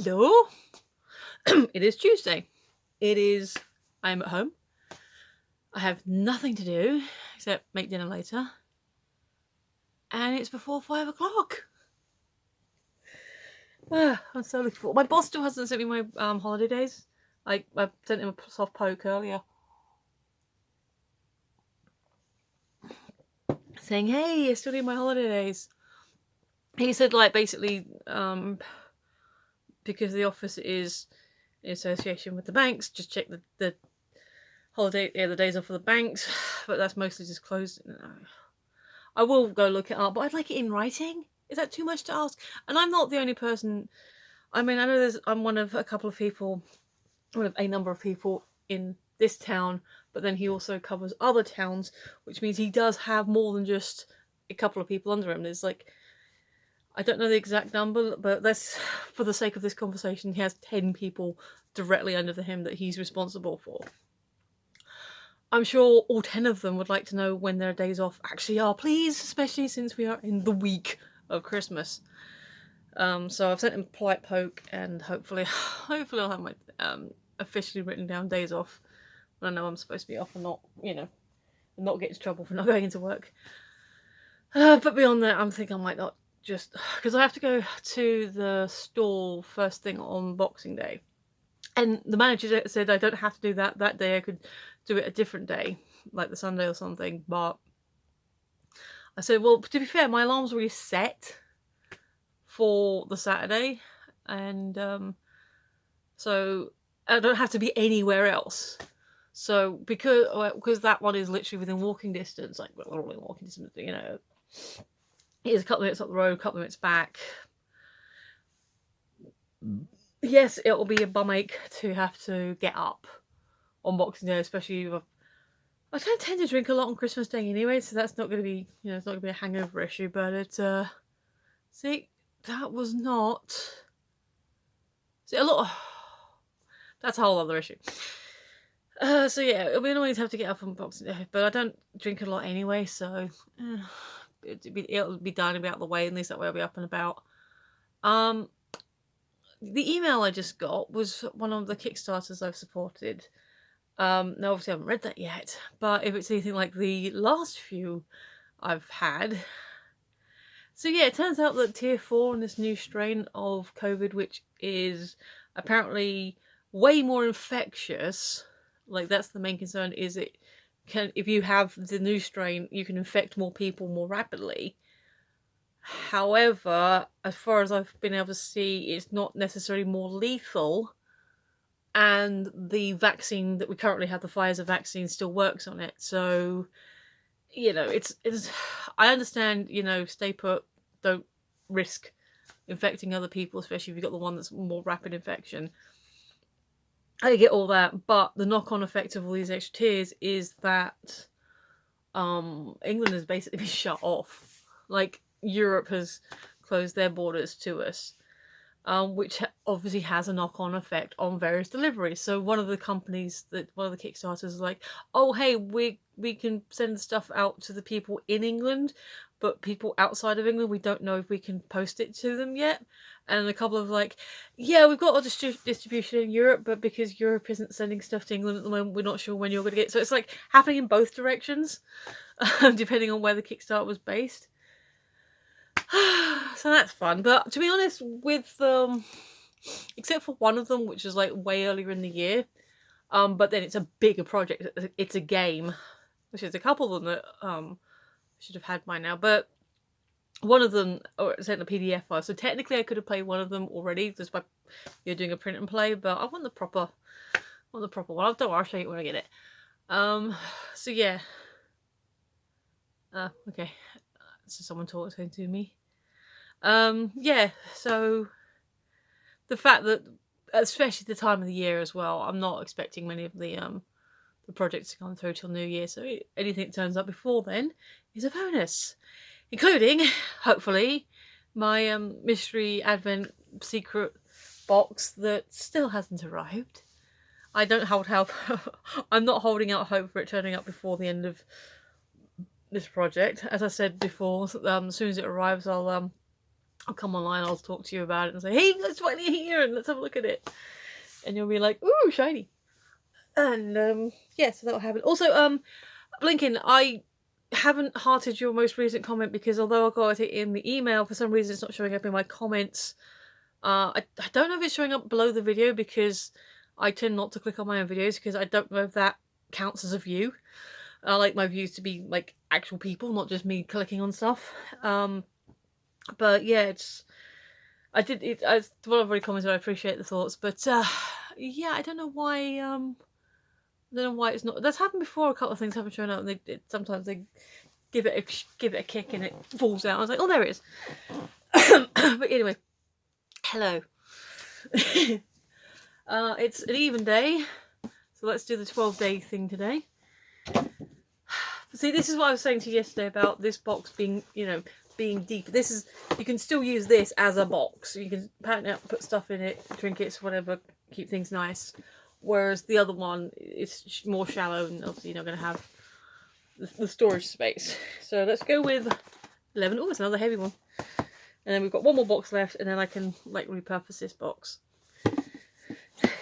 Hello? It is Tuesday. I'm at home. I have nothing to do except make dinner later. And it's before 5 o'clock. I'm so looking forward. My boss still hasn't sent me my holiday days. I sent him a soft poke earlier. Saying, hey, I still need my holiday days. He said, basically, because the office is in association with the banks, just check the the days off for the banks. But that's mostly just closed. I will go look it up, but I'd like it in writing. Is that too much to ask? And I'm not the only person. I mean, I know I'm one of a couple of people, one of a number of people in this town, but then he also covers other towns, which means he does have more than just a couple of people under him. There's I don't know the exact number, but that's, for the sake of this conversation, he has 10 people directly under him that he's responsible for. I'm sure all 10 of them would like to know when their days off actually are, please, especially since we are in the week of Christmas. So I've sent him a polite poke, and hopefully I'll have my officially written down days off when I know I'm supposed to be off and not, not get into trouble for not going into work. But beyond that, I'm thinking I might not, just because I have to go to the store first thing on Boxing Day. And the manager said I don't have to do that day. I could do it a different day, like the Sunday or something. But I said, well, to be fair, my alarm's already set for the Saturday. And so I don't have to be anywhere else. So because that one is literally within walking distance, like we're all in walking distance, it's a couple of minutes up the road, a couple of minutes back. Yes, it'll be a bum ache to have to get up on Boxing Day, especially if I don't tend to drink a lot on Christmas Day anyway, so that's not going to be, it's not going to be a hangover issue. But see, that was not. See, a lot. That's a whole other issue. So yeah, it'll be annoying to have to get up on Boxing Day, but I don't drink a lot anyway, so it'll be done, be out of the way, at least that way I'll be up and about. The email I just got was one of the Kickstarters I've supported. Now obviously I haven't read that yet, but if it's anything like the last few I've had. So yeah, it turns out that Tier 4 and this new strain of COVID, which is apparently way more infectious, that's the main concern, is if you have the new strain, you can infect more people more rapidly. However, as far as I've been able to see, it's not necessarily more lethal, and the vaccine that we currently have, the Pfizer vaccine, still works on it. So, it's I understand, stay put, don't risk infecting other people, especially if you've got the one that's more rapid infection. I get all that, but the knock-on effect of all these extra tiers is that England has basically been shut off. Europe has closed their borders to us, which obviously has a knock-on effect on various deliveries. So one of the Kickstarters is like, oh hey, we can send the stuff out to the people in England, but people outside of England, we don't know if we can post it to them yet. And a couple of yeah, we've got our distribution in Europe, but because Europe isn't sending stuff to England at the moment, we're not sure when you're going to get it. So it's happening in both directions, depending on where the Kickstarter was based. So that's fun. But to be honest, with except for one of them, which is way earlier in the year, but then it's a bigger project. It's a game, which is a couple of them that I should have had by now. But one of them, or sent a PDF file, so technically I could have played one of them already just by doing a print and play. But I want the proper one. Don't worry, I'll show you when I get it. So yeah. Okay. So someone talking to me. Yeah, so the fact that, especially the time of the year as well, I'm not expecting many of the projects to come through till New Year, so anything that turns up before then is a bonus, including, hopefully, my mystery advent secret box that still hasn't arrived. I don't hold hope. I'm not holding out hope for it turning up before the end of this project. As I said before, as soon as it arrives, I'll I'll come online, I'll talk to you about it and say, hey, let's finally here and let's have a look at it. And you'll be like, ooh, shiny. And yeah, so that'll happen. Also, Blinkin, I haven't hearted your most recent comment because although I got it in the email, for some reason it's not showing up in my comments. I don't know if it's showing up below the video because I tend not to click on my own videos because I don't know if that counts as a view. I like my views to be like actual people, not just me clicking on stuff. But yeah, it's... I did it. Well, I've already commented. I appreciate the thoughts, but yeah, I don't know why. I don't know why it's not. That's happened before. A couple of things haven't shown up, and sometimes they give it a kick and it falls out. I was like, oh, there it is. But anyway, hello. It's an even day, so let's do the 12-day thing today. See, this is what I was saying to you yesterday about this box being, being deep. This is, you can still use this as a box. You can pattern it out, put stuff in it, trinkets, whatever, keep things nice. Whereas the other one is more shallow and obviously you're not going to have the storage space. So let's go with 11. Oh, it's another heavy one. And then we've got one more box left, and then I can like repurpose this box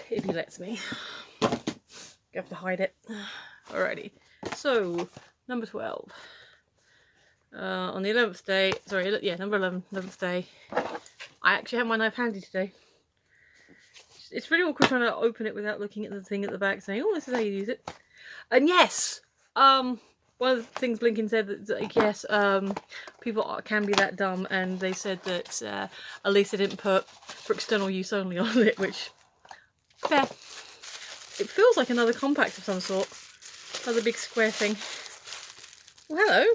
if he lets me. You have to hide it. Alrighty. So number 12. On the 11th day, sorry, yeah, number 11, 11th day. I actually have my knife handy today. It's really awkward trying to open it without looking at the thing at the back saying, oh, this is how you use it. And yes, one of the things Blinkin said that like, yes, people can be that dumb, and they said that at least they didn't put for external use only on it, which, fair. It feels like another compact of some sort. Another big square thing. Well, hello.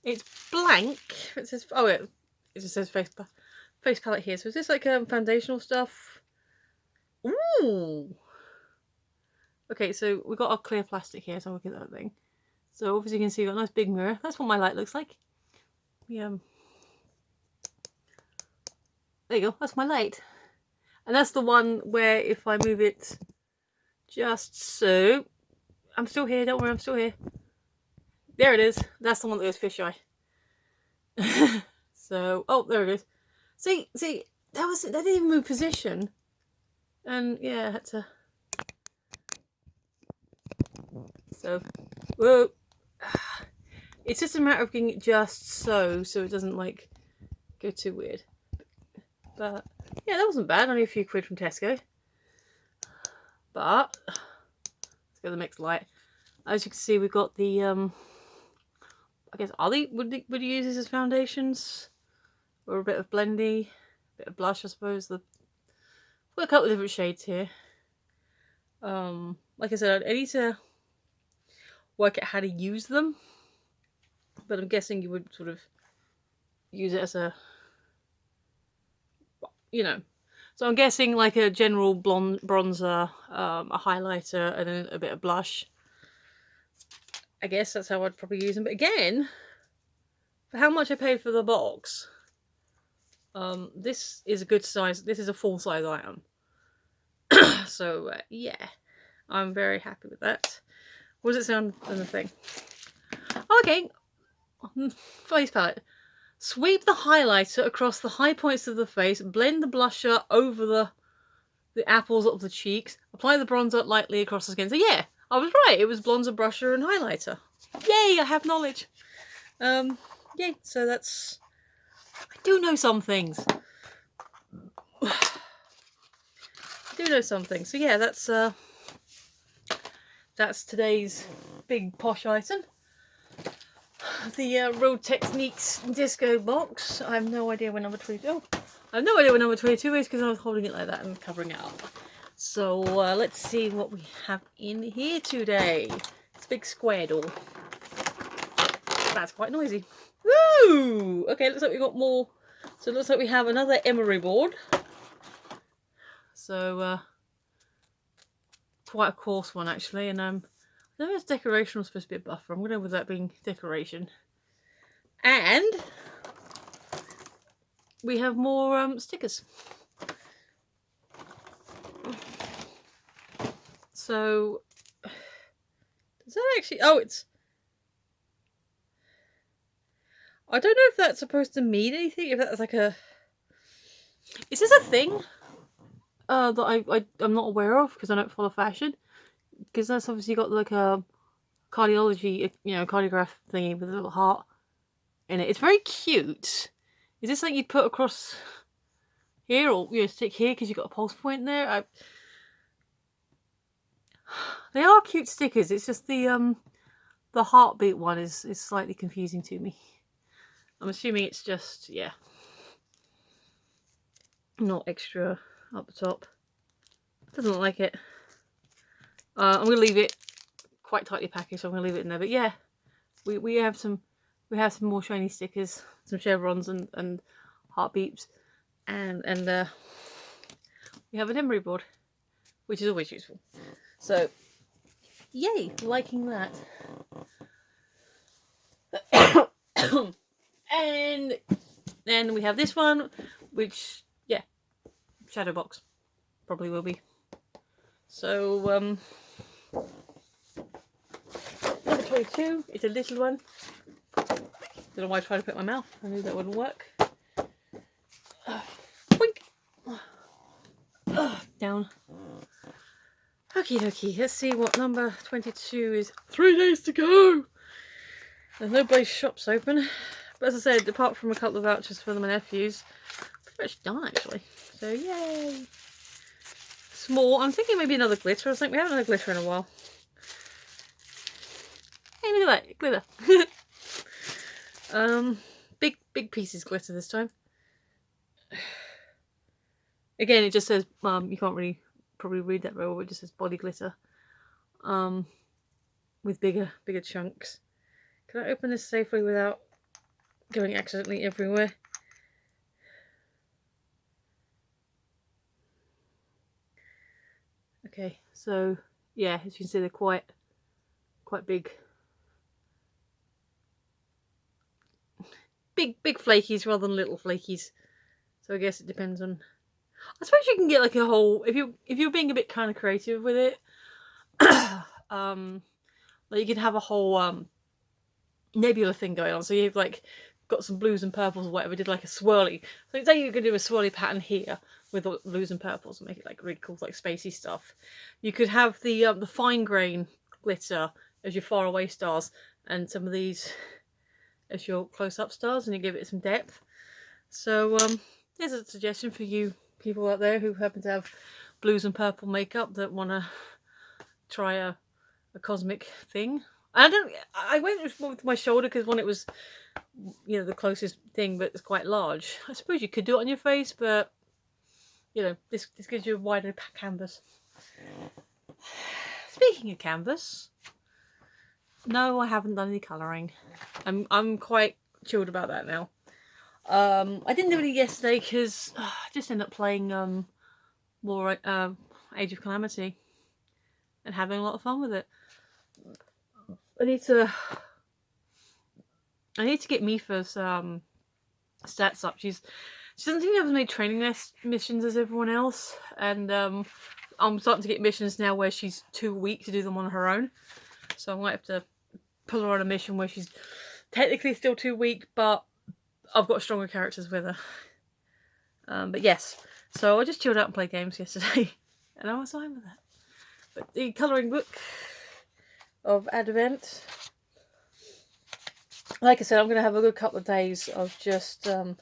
It's blank. It says, oh, it just says face palette here. So is this like foundational stuff? Ooh. Okay, so we've got our clear plastic here, so I'll look at that thing. So obviously you can see we've got a nice big mirror. That's what my light looks like. Yeah. There you go. That's my light. And that's the one where if I move it just so... I'm still here, don't worry, I'm still here. There it is. That's the one that goes fisheye. So, oh, there it is. See, that didn't even move position. And yeah, I had to... So, whoa. It's just a matter of getting it just so it doesn't like go too weird. But yeah, that wasn't bad. Only a few quid from Tesco. But let's go to the mixed light. As you can see, we've got the I guess would you use these as foundations or a bit of blendy, a bit of blush, I suppose. We've got a couple of different shades here. Like I said, I need to work out how to use them, but I'm guessing you would sort of use it as a, so I'm guessing like a general bronzer, a highlighter, and then a bit of blush. I guess that's how I'd probably use them. But again, for how much I paid for the box, this is a good size. This is a full size item. So yeah, I'm very happy with that. What does it sound on the thing? Okay, face palette. Sweep the highlighter across the high points of the face. Blend the blusher over the apples of the cheeks. Apply the bronzer lightly across the skin. So yeah, I was right. It was bronzer, brusher, and highlighter. Yay! I have knowledge. Yay! So that's... I do know some things. I do know some things. So yeah, that's today's big posh item. The Road Techniques disco box. I have no idea where number 22. Oh, I have no idea where number 22 is because I was holding it like that and covering it up. So let's see what we have in here today. It's a big square door. That's quite noisy. Woo! Okay, looks like we've got more. So it looks like we have another emery board. So quite a coarse one actually, and I don't know if it's decoration or supposed to be a buffer. I'm going to go with that being decoration. And we have more stickers. So, does that actually... Oh, I don't know if that's supposed to mean anything, if that's like a... Is this a thing that I'm not aware of because I don't follow fashion? Because that's obviously got like a cardiology, cardiograph thingy with a little heart in it. It's very cute. Is this something you'd put across here, or stick here because you've got a pulse point there? They are cute stickers. It's just the heartbeat one is slightly confusing to me. I'm assuming it's just, yeah, not extra up the top. Doesn't look like it. I'm gonna leave it quite tightly packaged, so I'm gonna leave it in there. But yeah, we have some more shiny stickers, some chevrons and heartbeats, and we have an emery board, which is always useful. So yay, liking that. And then we have this one, which, yeah, shadow box probably will be. So number 22 is a little one. Don't know why I tried to put it in my mouth. I knew that wouldn't work. Down. Okie dokie. Let's see what number 22 is. 3 days to go. There's no Blaze shops open. But as I said, apart from a couple of vouchers for my nephews, pretty much done actually. So yay. Small. I'm thinking maybe another glitter. I think we haven't had a glitter in a while. Hey, look at that glitter. Big pieces glitter this time. Again, it just says you can't really probably read that very well. It just says body glitter. With bigger chunks. Can I open this safely without going accidentally everywhere? Okay, so yeah, as you can see, they're quite big. Big flakies rather than little flakies. So I guess it depends on. I suppose you can get like a whole, if you're being a bit kind of creative with it, like you can have a whole nebula thing going on. So you've like got some blues and purples or whatever, did like a swirly. So say you could do a swirly pattern here with blues and purples and make it like really cool, like spacey stuff. You could have the fine grain glitter as your far away stars, and some of these as your close up stars, and you give it some depth. So there's a suggestion for you people out there who happen to have blues and purple makeup that want to try a cosmic thing. I went with my shoulder because one, it was the closest thing, but it's quite large. I suppose you could do it on your face, but this gives you a wider canvas. Speaking of canvas, no, I haven't done any colouring. I'm quite chilled about that now. I didn't do any yesterday because I just ended up playing more Age of Calamity and having a lot of fun with it. I need to get Mifa's stats up. She doesn't seem to have as many training missions as everyone else, and I'm starting to get missions now where she's too weak to do them on her own. So I might have to pull her on a mission where she's technically still too weak, but I've got stronger characters with her. But yes, so I just chilled out and played games yesterday, and I was fine with that. But the colouring book of Advent, like I said, I'm going to have a good couple of days of just a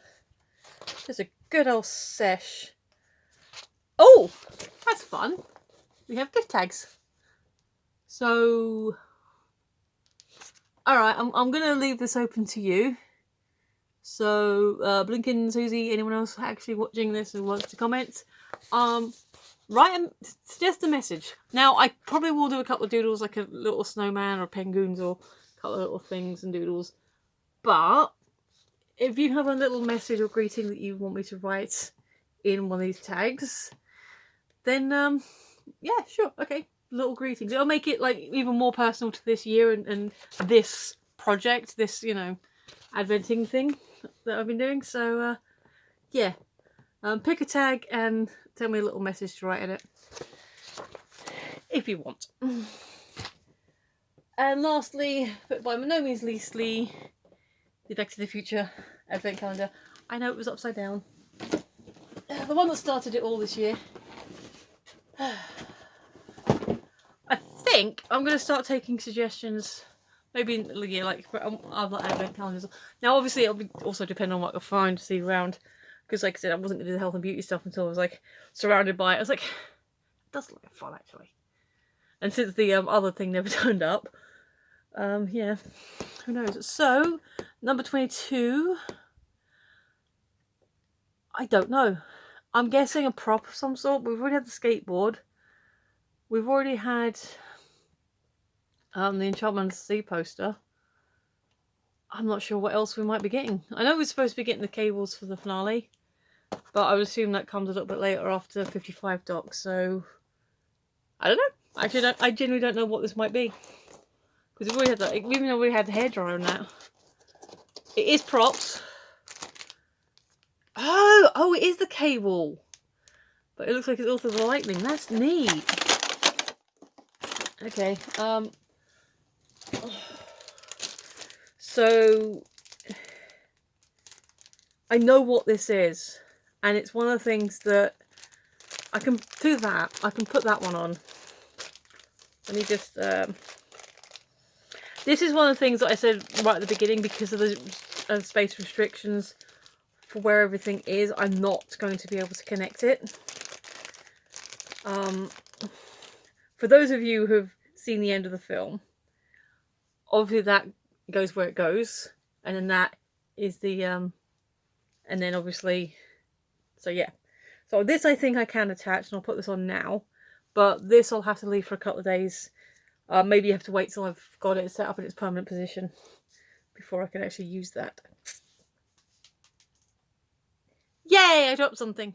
good old sesh. Oh, that's fun. We have gift tags. So, alright, I'm going to leave this open to you. So, Blinkin, Susie, anyone else actually watching this who wants to comment, suggest a message. Now, I probably will do a couple of doodles, like a little snowman or penguins or a couple of little things and doodles. But if you have a little message or greeting that you want me to write in one of these tags, then yeah, sure, okay, little greetings. It'll make it like even more personal to this year and this project, this adventing thing that I've been doing. So yeah, pick a tag and tell me a little message to write in it if you want. And lastly, but by no means leastly, the Back to the Future advent calendar. I know it was upside down. The one that started it all this year. I think I'm going to start taking suggestions, maybe in the year, like other advent calendars. Now, obviously, it'll be also depend on what I find to see around, because, like I said, I wasn't going to do the health and beauty stuff until I was like surrounded by it. I was like, it does look like fun actually. And since the other thing never turned up, yeah, who knows? So, number 22. I don't know. I'm guessing a prop of some sort. We've already had the skateboard. We've already had the Enchantment of the Sea poster. I'm not sure what else we might be getting. I know we're supposed to be getting the cables for the finale, but I would assume that comes a little bit later after 55 Doc, so I don't know. Actually, I genuinely don't know what this might be. Because we've already had that, even though we had the hairdryer and that. It is props. Oh, it is the cable. But it looks like it's also the lightning. That's neat. Okay, so I know what this is, and it's one of the things that I can do that. I can put that one on. Let me just, this is one of the things that I said right at the beginning, because of the space restrictions for where everything is, I'm not going to be able to connect it. For those of you who've seen the end of the film, obviously that goes where it goes, and then that is the, and then obviously, so yeah. So this I think I can attach, and I'll put this on now, but this I'll have to leave for a couple of days. Maybe you have to wait till I've got it set up in its permanent position before I can actually use that. Yay! I dropped something.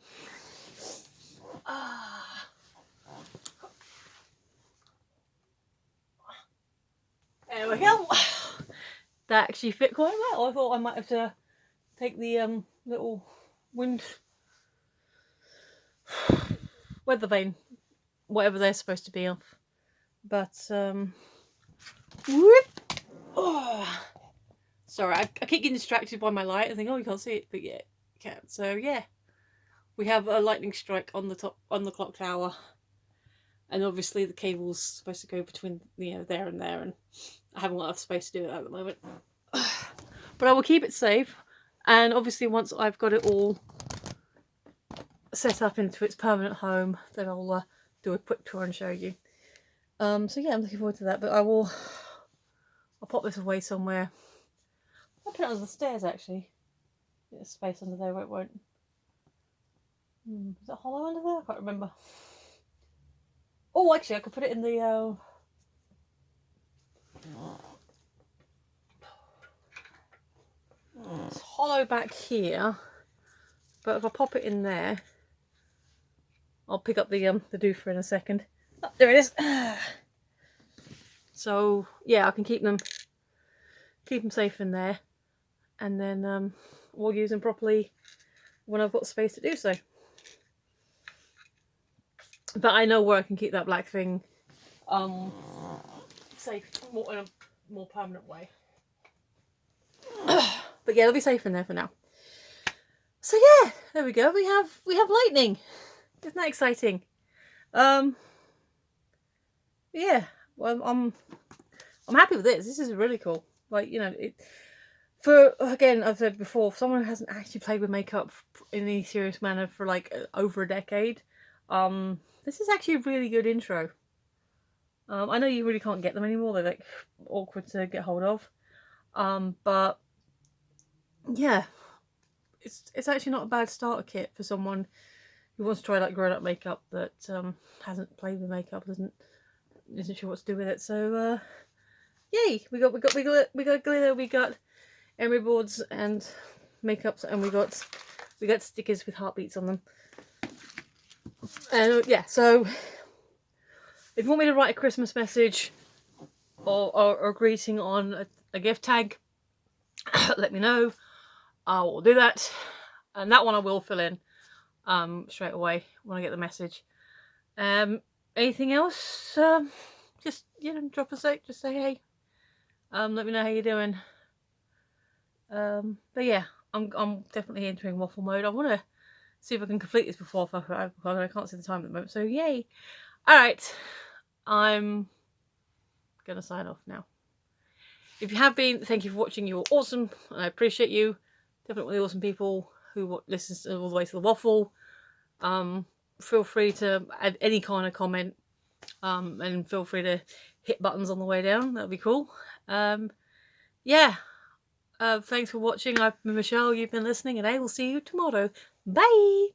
There we go. That actually fit quite well. I thought I might have to take the little wind weather vane, whatever they're supposed to be off. But whoop. Oh. Sorry, I keep getting distracted by my light. I think, oh, you can't see it, but yeah, you can. So yeah, we have a lightning strike on the top, on the clock tower, and obviously the cable's supposed to go between, you know, there, and I haven't got enough space to do it at the moment. But I will keep it safe, and obviously once I've got it all set up into its permanent home, then I'll do a quick tour and show you. So yeah, I'm looking forward to that. But I'll pop this away somewhere. I'll put it under the stairs actually. There's space under there where it won't. Is it hollow under there? I can't remember. Oh, actually, I could put it in the. It's hollow back here, but if I pop it in there, I'll pick up the doofer in a second. Oh, there it is. So yeah, I can keep them safe in there, and then we'll use them properly when I've got space to do so. But I know where I can keep that black thing safe in a more permanent way. But yeah, they'll be safe in there for now. So yeah, there we go. We have lightning. Isn't that exciting? Yeah. Well, I'm happy with this. This is really cool. Like, you know, again, I've said before, for someone who hasn't actually played with makeup in any serious manner for like over a decade, this is actually a really good intro. I know you really can't get them anymore. They're like awkward to get hold of. But yeah, it's actually not a bad starter kit for someone who wants to try like grown-up makeup that hasn't played with makeup, isn't sure what to do with it. So yay, we got glitter, we got emery boards and makeups, and we got stickers with heartbeats on them. And yeah, so if you want me to write a Christmas message or a greeting on a gift tag, let me know. I will do that, and that one I will fill in straight away when I get the message. Anything else? Just, you know, drop a sec. Just say hey. Let me know how you're doing. But yeah, I'm definitely entering waffle mode. I want to see if I can complete this before 5 o'clock. I can't see the time at the moment, so yay! All right, I'm gonna sign off now. If you have been, thank you for watching. You're awesome, and I appreciate you. Definitely awesome people who listens all the way to the waffle. Feel free to add any kind of comment, and feel free to hit buttons on the way down. That'd be cool. Yeah. Thanks for watching. I've been Michelle. You've been listening, and I will see you tomorrow. Bye.